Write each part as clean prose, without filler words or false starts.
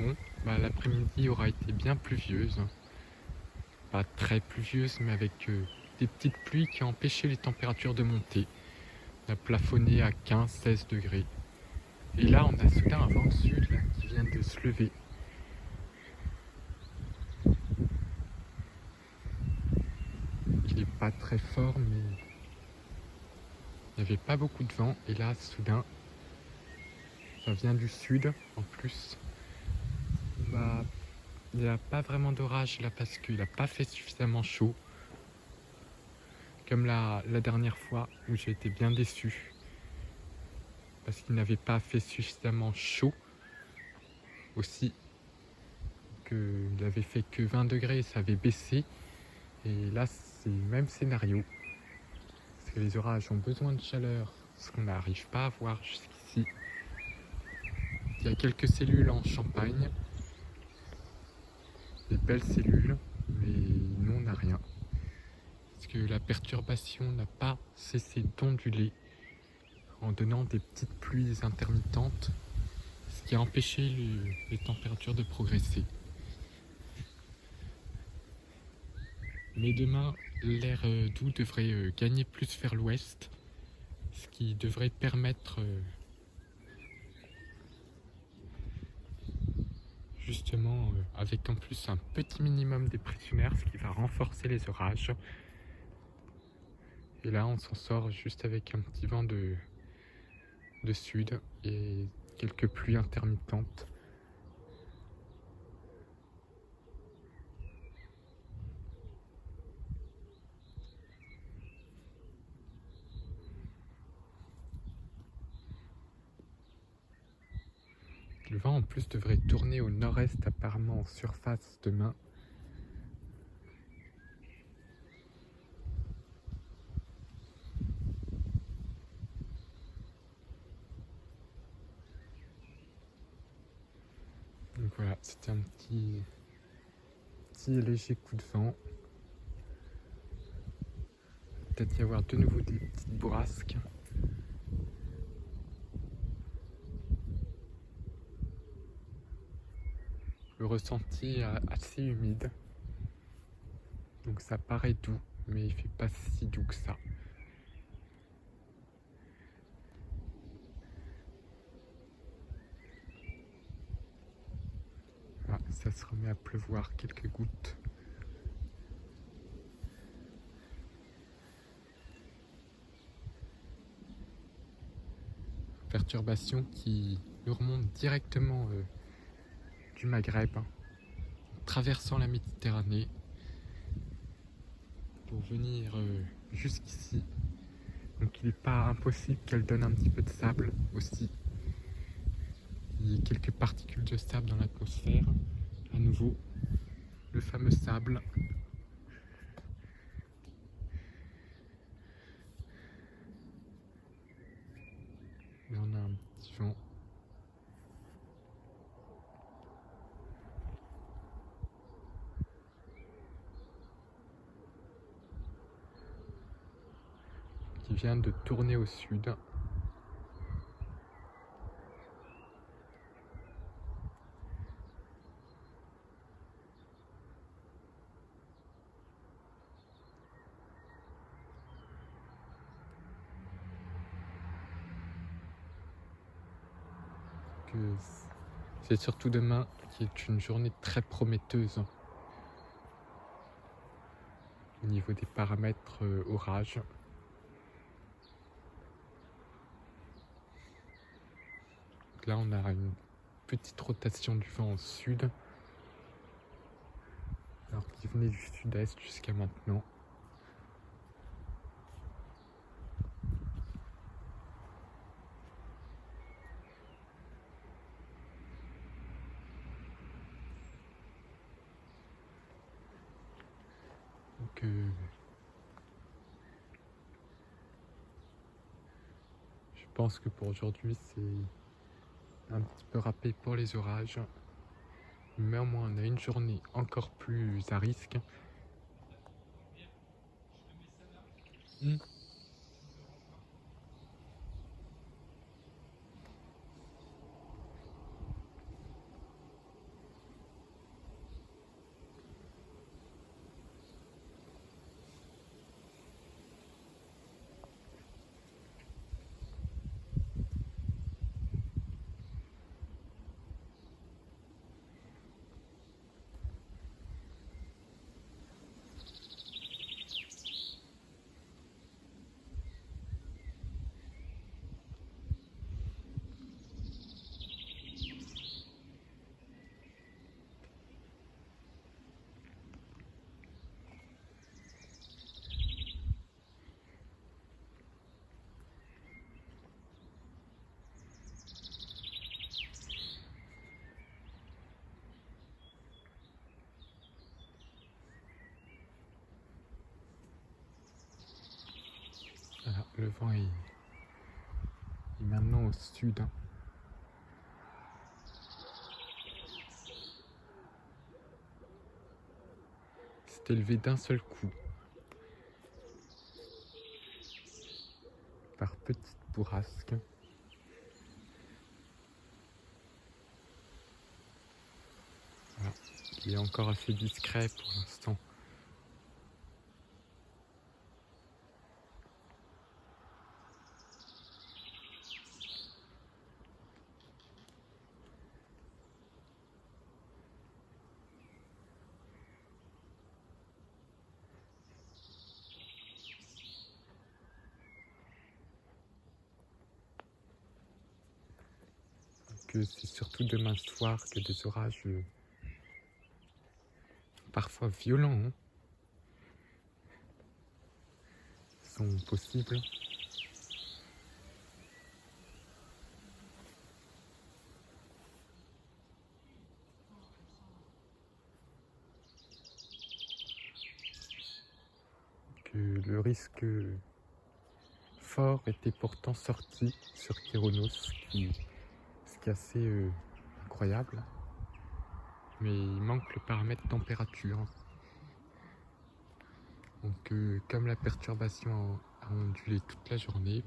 Bon, l'après-midi aura été bien pluvieuse. Pas très pluvieuse, mais avec des petites pluies qui ont empêché les températures de monter. On a plafonné à 15-16 degrés. Et là, on a soudain un vent de sud là, qui vient de se lever. Il n'est pas très fort, mais il n'y avait pas beaucoup de vent. Et là, soudain, ça vient du sud en plus. Il n'y a pas vraiment d'orage là parce qu'il n'a pas fait suffisamment chaud. Comme la dernière fois où j'ai été bien déçu. Parce qu'il n'avait pas fait suffisamment chaud aussi. Il avait fait que 20 degrés et ça avait baissé. Et là, c'est le même scénario. Parce que les orages ont besoin de chaleur, ce qu'on n'arrive pas à voir jusqu'ici. Il y a quelques cellules en Champagne, des belles cellules, mais nous on n'a rien. Parce que la perturbation n'a pas cessé d'onduler en donnant des petites pluies intermittentes, ce qui a empêché les températures de progresser. Mais demain, l'air doux devrait gagner plus vers l'ouest, ce qui devrait permettre justement avec en plus un petit minimum dépressionnaire, ce qui va renforcer les orages. Et là, on s'en sort juste avec un petit vent de sud et quelques pluies intermittentes. Le vent en plus devrait tourner au nord-est apparemment en surface demain. Donc voilà, c'était un petit léger coup de vent. Peut-être y avoir de nouveau des petites bourrasques. Le ressenti est assez humide. Donc ça paraît doux, mais il fait pas si doux que ça. Ah, ça se remet à pleuvoir quelques gouttes. Perturbation qui nous remonte directement du Maghreb, traversant la Méditerranée pour venir jusqu'ici. Donc il n'est pas impossible qu'elle donne un petit peu de sable aussi. Il y a quelques particules de sable dans l'atmosphère. À nouveau, le fameux sable. Là on a un petit vent. Qui vient de tourner au sud. C'est surtout demain qui est une journée très prometteuse au niveau des paramètres orage. Donc là on a une petite rotation du vent au sud, alors qu'il venait du sud-est jusqu'à maintenant. Donc je pense que pour aujourd'hui c'est un petit peu râpé pour les orages. Mais au moins on a une journée encore plus à risque. vent est maintenant au sud. C'est élevé d'un seul coup par petites bourrasques. Voilà. Il est encore assez discret pour l'instant. C'est surtout demain soir que des orages parfois violents sont possibles. Que le risque fort était pourtant sorti sur Kyronos, ce qui est assez incroyable. Mais il manque le paramètre température. Donc comme la perturbation a ondulé toute la journée,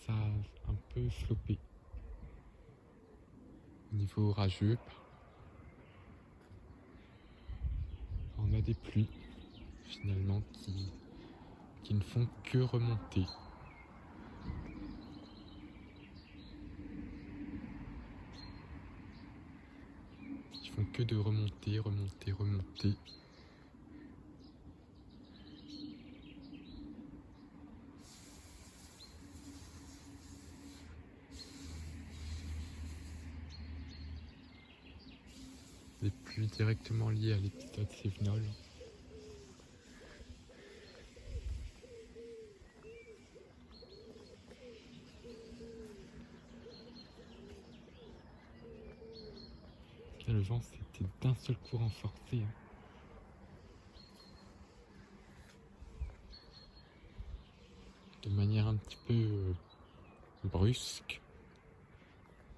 ça a un peu floppé. Au niveau orageux, on a des pluies finalement qui ne font que remonter. Qui font que de remonter, remonter, remonter. Des pluies directement liées à l'épisode Cévenol. Le vent c'était d'un seul coup renforcé. De manière un petit peu brusque,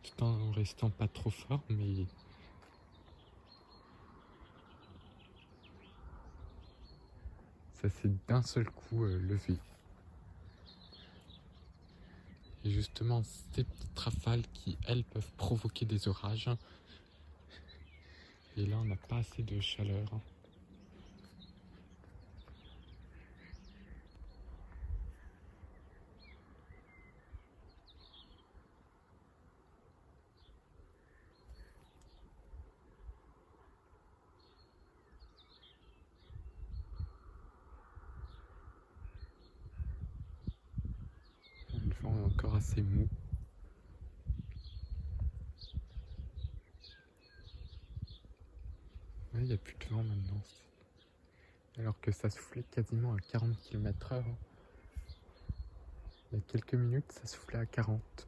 tout en restant pas trop fort, mais ça s'est d'un seul coup levé. Et justement, ces petites rafales qui, elles, peuvent provoquer des orages. Et là, on n'a pas assez de chaleur. Le vent est encore assez mou. Ouais, il n'y a plus de vent maintenant. Alors que ça soufflait quasiment à 40 km/h. Il y a quelques minutes, ça soufflait à 40.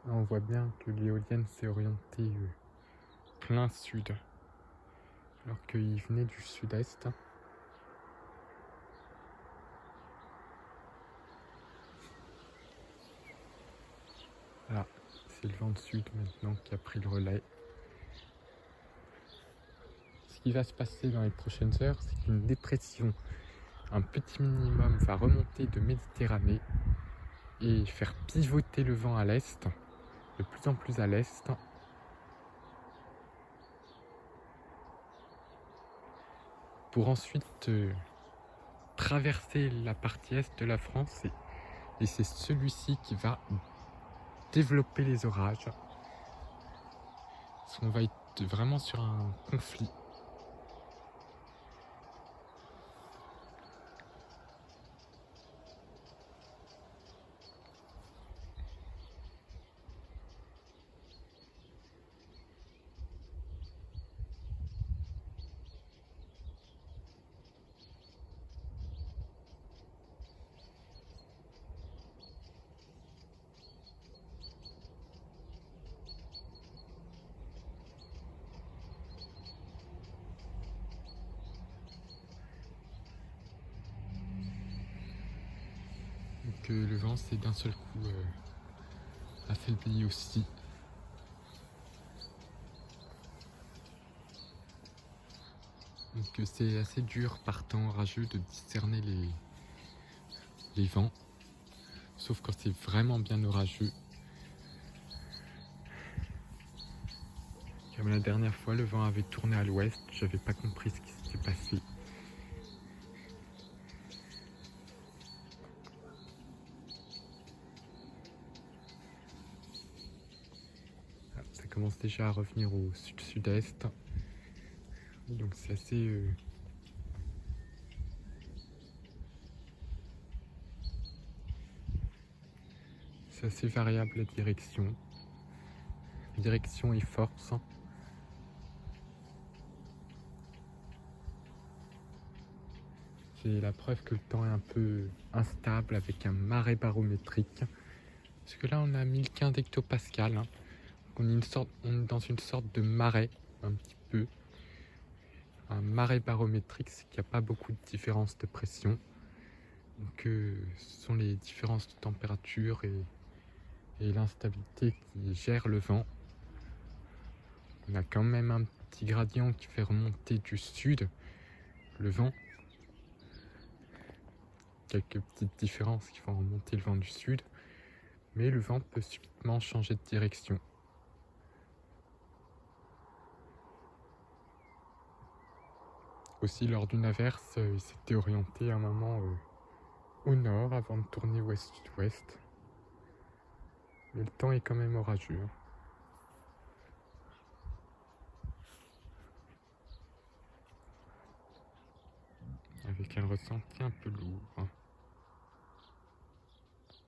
Là, on voit bien que l'éolienne s'est orientée plein sud, alors qu'il venait du sud-est. Voilà, c'est le vent de sud maintenant qui a pris le relais. Ce qui va se passer dans les prochaines heures, c'est qu'une dépression, un petit minimum, va remonter de Méditerranée et faire pivoter le vent à l'est, de plus en plus à l'est. Pour ensuite traverser la partie est de la France et c'est celui-ci qui va développer les orages. On va vraiment sur un conflit. Donc le vent s'est d'un seul coup affaibli aussi. Donc c'est assez dur par temps orageux de discerner les vents, sauf quand c'est vraiment bien orageux. Comme la dernière fois, le vent avait tourné à l'ouest, j'avais pas compris ce qui s'était passé. Ah, ça commence déjà à revenir au sud-sud-est, donc c'est assez variable la direction et force. C'est la preuve que le temps est un peu instable avec un marais barométrique. Parce que là on a 1015 hectopascales. Hein. On est dans une sorte de marais, un petit peu. Un marais barométrique, c'est qu'il n'y a pas beaucoup de différences de pression. Donc ce sont les différences de température et l'instabilité qui gèrent le vent. On a quand même un petit gradient qui fait remonter du sud le vent. Quelques petites différences qui font remonter le vent du sud. Mais le vent peut subitement changer de direction. Aussi, lors d'une averse, il s'était orienté à un moment au nord avant de tourner ouest-sud-ouest. Mais le temps est quand même orageux. Avec un ressenti un peu lourd.